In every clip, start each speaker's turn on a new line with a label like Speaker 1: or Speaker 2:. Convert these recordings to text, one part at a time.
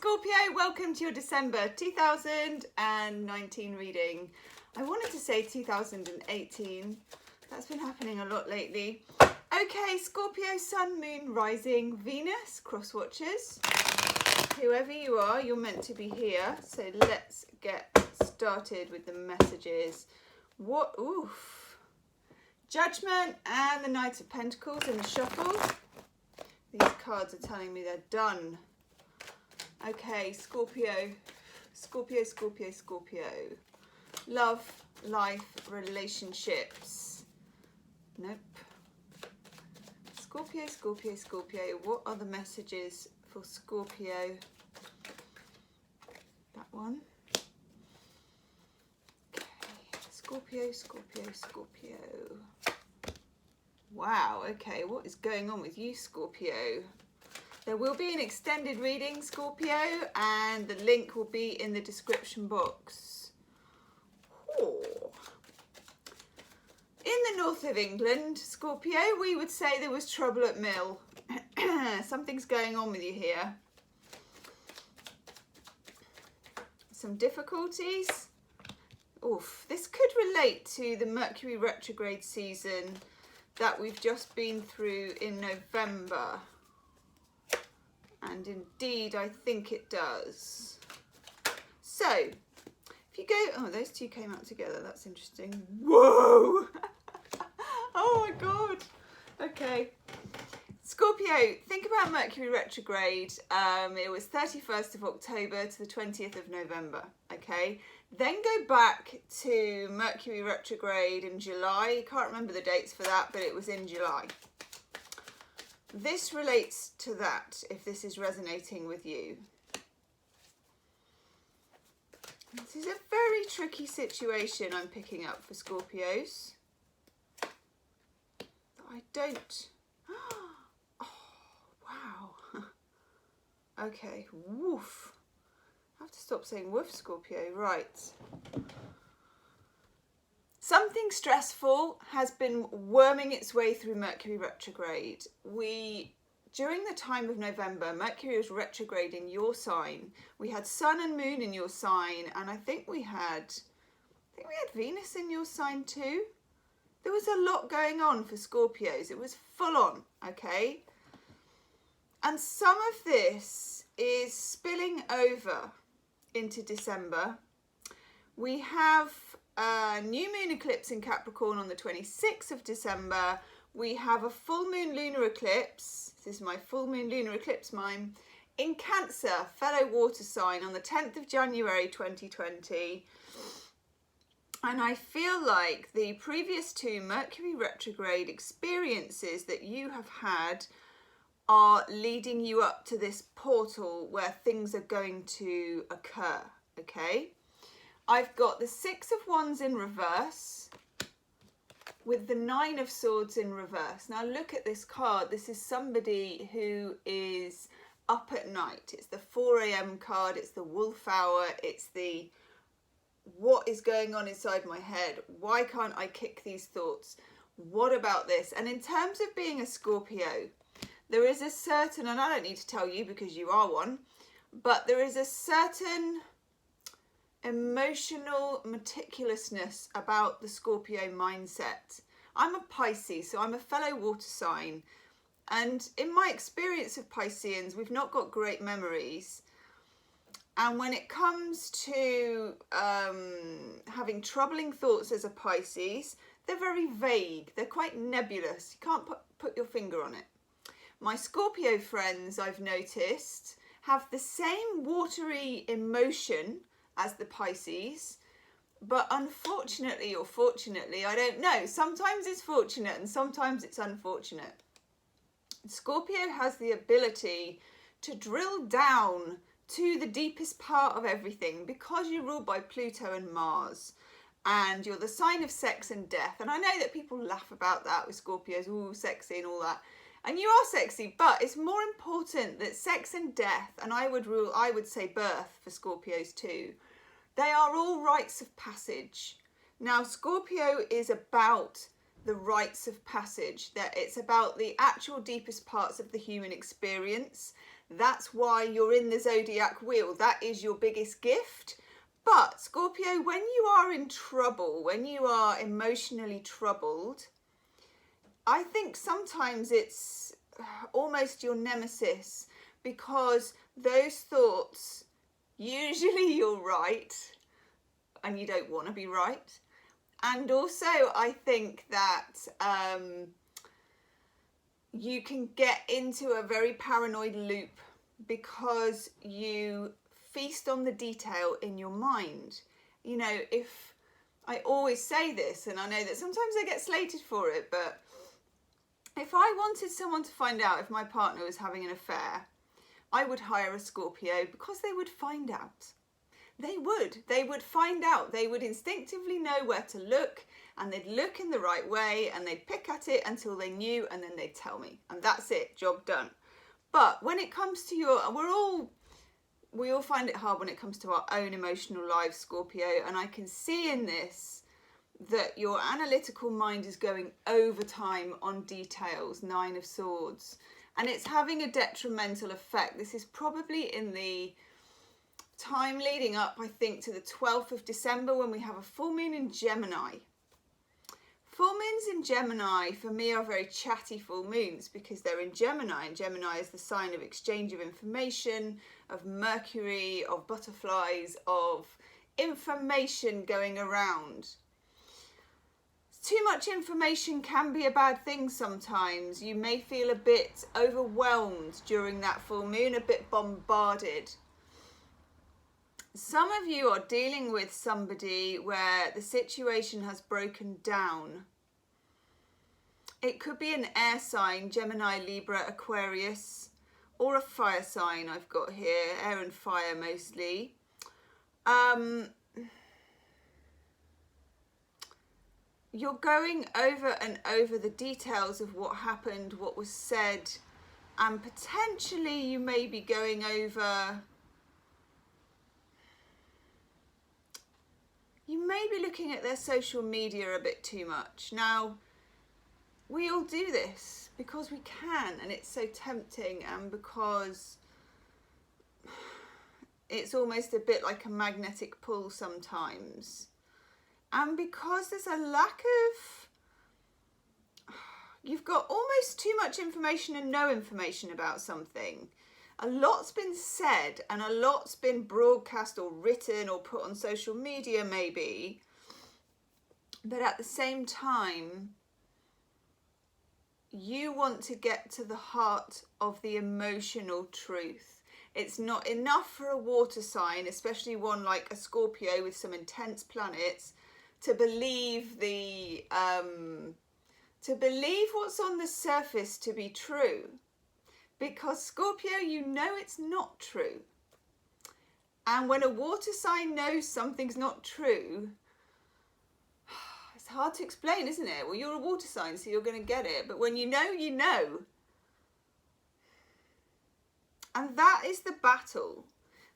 Speaker 1: Scorpio, welcome to your December 2019 reading. I wanted to say 2018. That's been happening a lot lately. Okay, Scorpio, Sun, Moon, Rising, Venus, cross watchers. Whoever you are, you're meant to be here. So let's get started with the messages. Oof. Judgment and the Knight of Pentacles in the shuffle. These cards are telling me they're done. Okay, Scorpio. Love, life, relationships. Nope. Scorpio. What are the messages for Scorpio? That one. Okay, Scorpio. Wow, okay, what is going on with you, Scorpio? There will be an extended reading, Scorpio, and the link will be in the description box. Oh. In the north of England, Scorpio, we would say there was trouble at mill. Something's going on with you here. Some difficulties. Oof, this could relate to the Mercury Retrograde season that we've just been through in November. And indeed, I think it does. So, if you go... Oh, those two came out together. That's interesting. Whoa! Oh, my God. Okay. Scorpio, think about Mercury Retrograde. It was 31st of October to the 20th of November. Okay. Then go back to Mercury Retrograde in July. Can't remember the dates for that, but it was in July. This relates to that, if this is resonating with you. This is a very tricky situation I'm picking up for Scorpios. I don't... Oh, wow. Okay, woof. I have to stop saying woof, Scorpio. Right. Something stressful has been worming its way through Mercury Retrograde. During the time of November, Mercury was retrograde in your sign. We had Sun and Moon in your sign, and I think we had Venus in your sign too. There was a lot going on for Scorpios. It was full on, okay? And some of this is spilling over into December. We have a new moon eclipse in Capricorn on the 26th of December. We have a full moon lunar eclipse. This is my full moon lunar eclipse mime in Cancer, fellow water sign, on the 10th of January 2020. And I feel like the previous two Mercury retrograde experiences that you have had are leading you up to this portal where things are going to occur, okay? I've got the Six of Wands in reverse with the Nine of Swords in reverse. Now look at this card. This is somebody who is up at night. It's the 4 a.m. card. It's the wolf hour. It's the what is going on inside my head? Why can't I kick these thoughts? What about this? And in terms of being a Scorpio, there is a certain, and I don't need to tell you because you are one, but there is a certain emotional meticulousness about the Scorpio mindset. I'm a Pisces, so I'm a fellow water sign. And in my experience of Pisceans, we've not got great memories. And when it comes to having troubling thoughts as a Pisces, they're very vague. They're quite nebulous. You can't put your finger on it. My Scorpio friends, I've noticed, have the same watery emotion as the Pisces, but unfortunately or fortunately, I don't know. Sometimes it's fortunate and sometimes it's unfortunate. Scorpio has the ability to drill down to the deepest part of everything because you're ruled by Pluto and Mars, and you're the sign of sex and death. And I know that people laugh about that with Scorpios, ooh, sexy and all that. And you are sexy, but it's more important that sex and death, and I would say birth for Scorpios too, they are all rites of passage. Now, Scorpio is about the rites of passage, that it's about the actual deepest parts of the human experience That's why you're in the zodiac wheel. That is your biggest gift. But Scorpio, when you are in trouble, when you are emotionally troubled, I think sometimes it's almost your nemesis, because those thoughts, usually you're right and you don't want to be right. And also I think that you can get into a very paranoid loop because you feast on the detail in your mind. You know, if I always say this, and I know that sometimes I get slated for it, but if I wanted someone to find out if my partner was having an affair, I would hire a Scorpio, because they would find out. They would find out. They would instinctively know where to look, and they'd look in the right way, and they'd pick at it until they knew, and then they'd tell me, and that's it, job done. But when it comes to we all find it hard when it comes to our own emotional lives, Scorpio, and I can see in this that your analytical mind is going overtime on details, 9 of Swords, and it's having a detrimental effect. This is probably in the time leading up, I think, to the 12th of December, when we have a full moon in Gemini. Full moons in Gemini for me are very chatty full moons, because they're in Gemini, and Gemini is the sign of exchange of information, of Mercury, of butterflies, of information going around. Too much information can be a bad thing sometimes. You may feel a bit overwhelmed during that full moon, a bit bombarded. Some of you are dealing with somebody where the situation has broken down. It could be an air sign, Gemini, Libra, Aquarius, or a fire sign I've got here, air and fire mostly. You're going over and over the details of what happened, what was said, and potentially you may be going over... You may be looking at their social media a bit too much. Now, we all do this because we can, and it's so tempting, and because it's almost a bit like a magnetic pull sometimes. And because there's a lack of... You've got almost too much information and no information about something. A lot's been said and a lot's been broadcast or written or put on social media maybe, but at the same time you want to get to the heart of the emotional truth. It's not enough for a water sign, especially one like a Scorpio with some intense planets, to believe what's on the surface to be true. Because Scorpio, you know it's not true. And when a water sign knows something's not true, it's hard to explain, isn't it? Well, you're a water sign, so you're going to get it. But when you know, you know. And that is the battle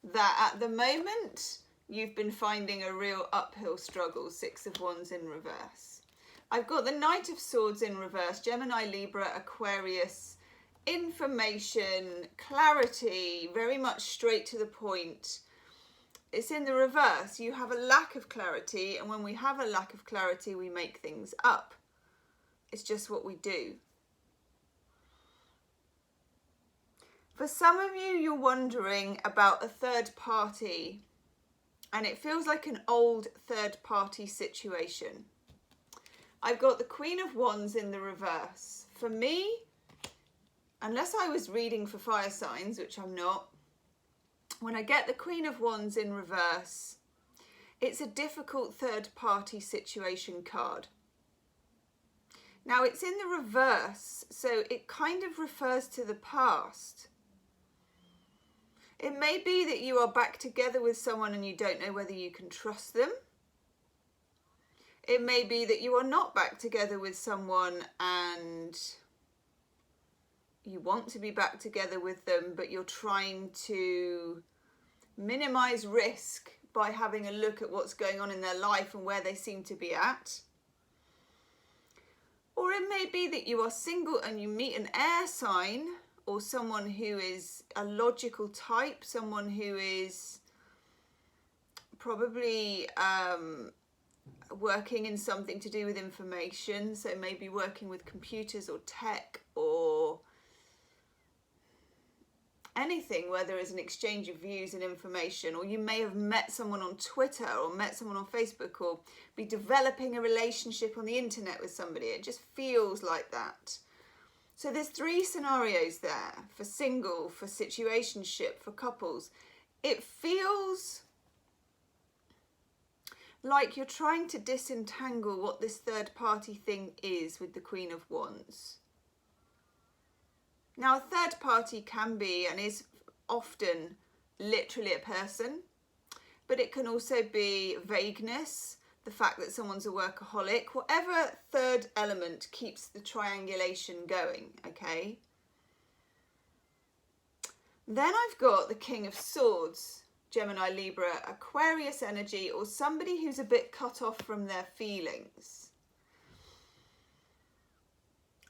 Speaker 1: that at the moment you've been finding a real uphill struggle, 6 of Wands in reverse. I've got the Knight of Swords in reverse, Gemini, Libra, Aquarius, information, clarity, very much straight to the point. It's in the reverse. You have a lack of clarity, and when we have a lack of clarity, we make things up. It's just what we do. For some of you, you're wondering about a third party, and it feels like an old third party situation. I've got the Queen of Wands in the reverse. For me, unless I was reading for fire signs, which I'm not, when I get the Queen of Wands in reverse, it's a difficult third party situation card. Now it's in the reverse, so it kind of refers to the past. It may be that you are back together with someone and you don't know whether you can trust them. It may be that you are not back together with someone and you want to be back together with them, but you're trying to minimize risk by having a look at what's going on in their life and where they seem to be at. Or it may be that you are single and you meet an air sign or someone who is a logical type, someone who is probably working in something to do with information, so maybe working with computers or tech or anything where there is an exchange of views and information. Or you may have met someone on Twitter or met someone on Facebook, or be developing a relationship on the internet with somebody. It just feels like that. So there's 3 scenarios there, for single, for situationship, for couples. It feels like you're trying to disentangle what this third party thing is with the Queen of Wands. Now, a third party can be and is often literally a person, but it can also be vagueness, the fact that someone's a workaholic, whatever third element keeps the triangulation going, okay? Then I've got the King of Swords, Gemini, Libra, Aquarius energy, or somebody who's a bit cut off from their feelings.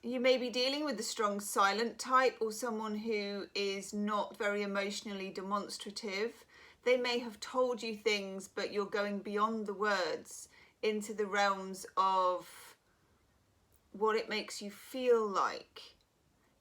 Speaker 1: You may be dealing with the strong silent type, or someone who is not very emotionally demonstrative. They may have told you things, but you're going beyond the words into the realms of what it makes you feel like.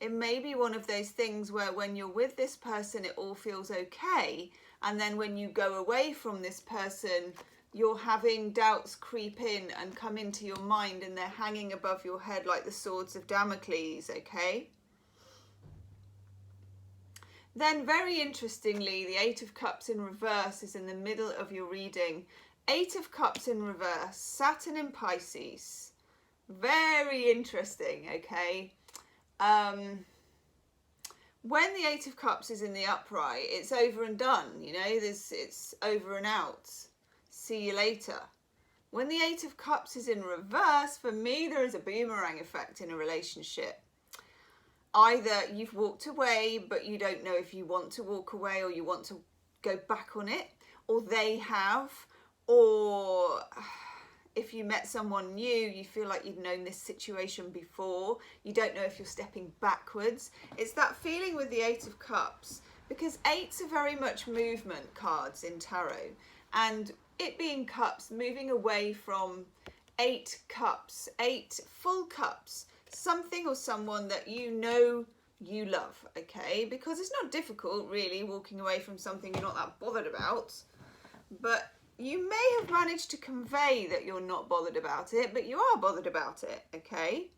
Speaker 1: It may be one of those things where when you're with this person, it all feels okay. And then when you go away from this person, you're having doubts creep in and come into your mind, and they're hanging above your head like the swords of Damocles, okay? Then, very interestingly, the 8 of Cups in reverse is in the middle of your reading. 8 of Cups in reverse, Saturn in Pisces. Very interesting, okay? When the 8 of Cups is in the upright, it's over and done, you know, it's over and out. See you later. When the 8 of Cups is in reverse, for me, there is a boomerang effect in a relationship. Either you've walked away, but you don't know if you want to walk away or you want to go back on it, or they have, or if you met someone new, you feel like you've known this situation before. You don't know if you're stepping backwards. It's that feeling with the 8 of Cups, because 8s are very much movement cards in tarot, and it being cups, moving away from 8 cups, 8 full cups, something or someone that you know you love, okay? Because it's not difficult, really, walking away from something you're not that bothered about. But you may have managed to convey that you're not bothered about it, but you are bothered about it, okay?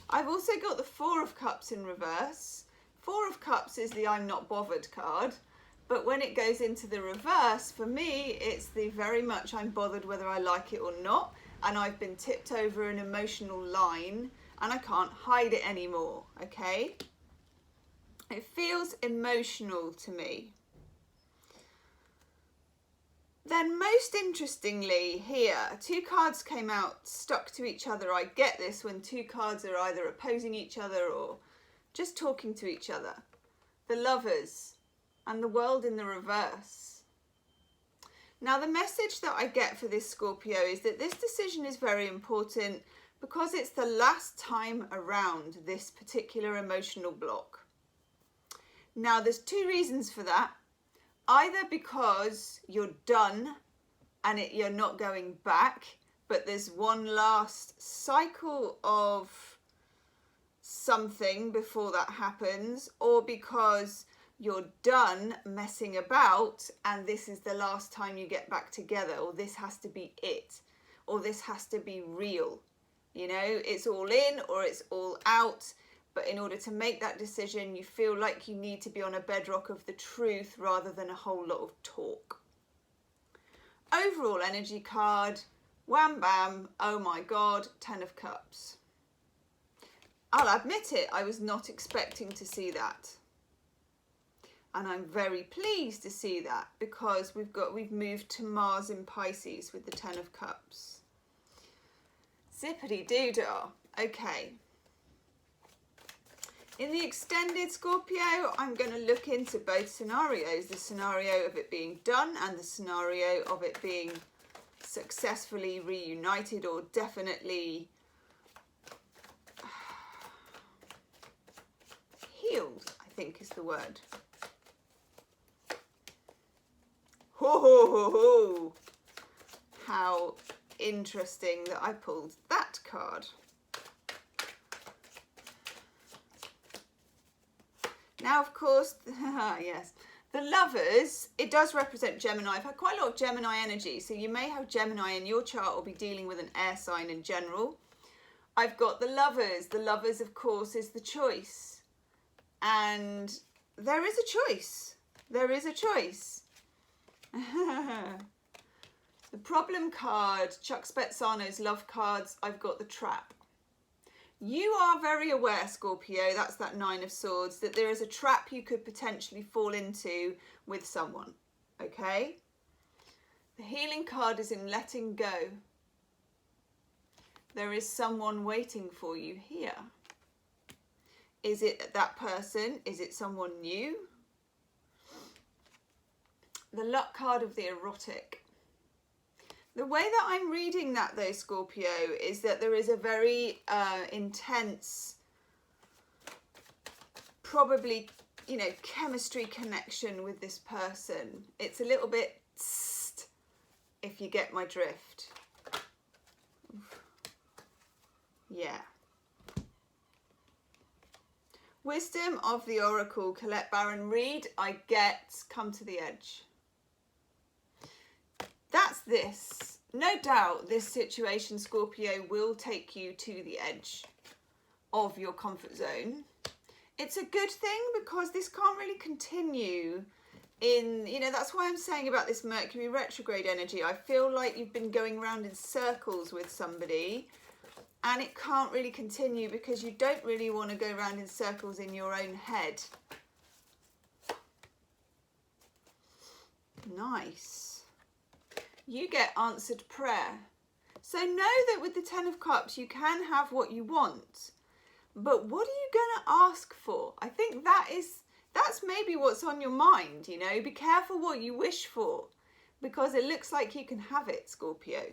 Speaker 1: I've also got the 4 of Cups in reverse. 4 of Cups is the I'm not bothered card. But when it goes into the reverse, for me, it's the very much I'm bothered whether I like it or not. And I've been tipped over an emotional line and I can't hide it anymore, okay? It feels emotional to me. Then most interestingly here, 2 cards came out stuck to each other. I get this when 2 cards are either opposing each other or just talking to each other. The Lovers and the World in the reverse. Now the message that I get for this Scorpio is that this decision is very important because it's the last time around this particular emotional block. Now there's 2 reasons for that. Either because you're done and you're not going back, but there's one last cycle of something before that happens, or because you're done messing about and this is the last time you get back together, or this has to be it, or this has to be real. You know, it's all in or it's all out. But in order to make that decision, you feel like you need to be on a bedrock of the truth rather than a whole lot of talk. Overall energy card, wham bam, oh my God, 10 of Cups. I'll admit it, I was not expecting to see that. And I'm very pleased to see that because we've moved to Mars in Pisces with the 10 of Cups. Zippity doo-dah. Okay. In the extended Scorpio, I'm going to look into both scenarios, the scenario of it being done and the scenario of it being successfully reunited or definitely healed, I think is the word. Ho ho ho ho! How interesting that I pulled that card. Now, of course, yes, the Lovers, it does represent Gemini. I've had quite a lot of Gemini energy, so you may have Gemini in your chart or be dealing with an air sign in general. I've got the Lovers. The Lovers, of course, is the choice. And there is a choice. There is a choice. The Problem card, Chuck Spezzano's love cards, I've got the Trap. You are very aware, Scorpio, that's that Nine of Swords, that there is a trap you could potentially fall into with someone, okay? The Healing card is in letting go. There is someone waiting for you here. Is it that person? Is it someone new? The Luck card of the Erotic. The way that I'm reading that though, Scorpio, is that there is a very intense, probably, you know, chemistry connection with this person. It's a little bit tst, if you get my drift. Yeah. Wisdom of the Oracle, Colette Baron Reid, I get Come to the Edge. That's this. No doubt this situation, Scorpio, will take you to the edge of your comfort zone. It's a good thing because this can't really continue in, you know, that's why I'm saying about this Mercury retrograde energy. I feel like you've been going around in circles with somebody and it can't really continue because you don't really want to go around in circles in your own head. Nice. You get answered prayer. So know that with the Ten of Cups, you can have what you want. But what are you going to ask for? I think that's maybe what's on your mind, you know. Be careful what you wish for because it looks like you can have it, Scorpio.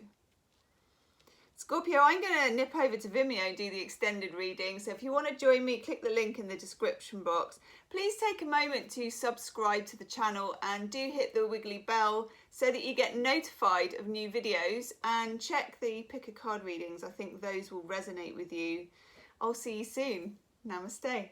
Speaker 1: Scorpio, I'm going to nip over to Vimeo, do the extended reading. So if you want to join me, click the link in the description box. Please take a moment to subscribe to the channel and do hit the wiggly bell so that you get notified of new videos, and check the pick a card readings. I think those will resonate with you. I'll see you soon. Namaste.